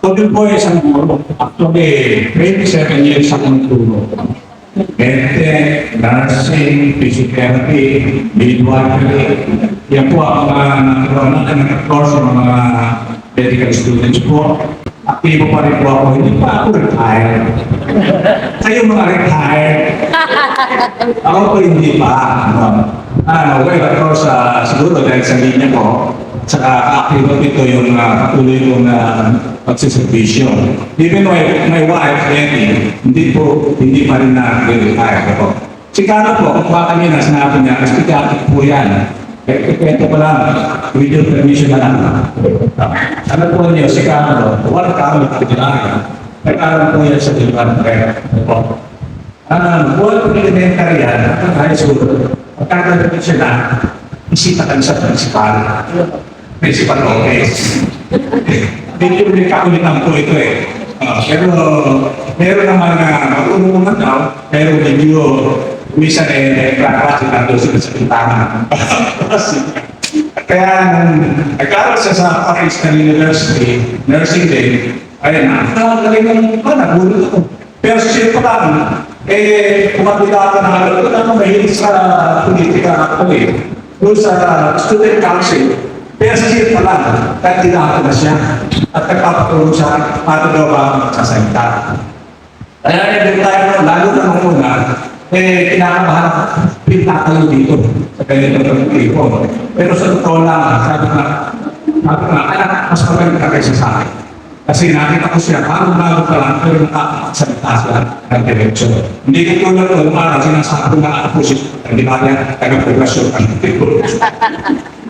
Ako din po ay isang guro. Actually, 27 years akong nagturo. Medtech, nursing, physiotherapy, midwifery. Yan po ang mga nagkaroon ng course ng mga medical students po. Aktibo pa rin po ako. Hindi pa ako retired. Kayo mga retired. Ako po hindi pa. Well, of course, siguro dahil sa linya ko, saka aktibo ito yung patuloy kong pagsiservisyo. Even my wife, Betty, hindi pa rin na-retire ako. Si Carlo po, kung baka kanina sinabi niya, kasi kaya po yan. Ito pa lang, with your permission na lang. Ano po niyo, si Carlo, wala ka kami kailangan. Nag-aral po yan sa Dilman. Buwan po elementary yan, high school. Pagkakaroon siya na, isipan sa principal. Principal office. Medyo kakulitan po ito eh. Pero meron naman matulungan naman daw, pero medyo minsan klase na doon sila sa pintana. Kaya nag-aaral siya sa Pakistan University, nursing din, ayun nakagaling ng nagulat ako. Pero siya pa lang, kumapila ka na alam ko na mahilig sa politika ako eh. Doon sa student council, pero siya pa lang, kandidato na siya. At nagpapatulong siya, paano daw ba magsasalita. Kaya every time, lalo na nung una, kinakabahan, pinta kayo dito sa ganito ng tipo. Pero sa totoo lang, sabi nga, anak, mas magaling ka kaysa sa akin. Kasi nakita ko siya, bago pa lang, pero nakakagsalita siya ng direksyon. Hindi ko tulad ko, umara, sinasabi ko na ako siya, hindi ba yan, taga-progresyon ang tipo.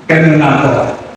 Ganun na ako.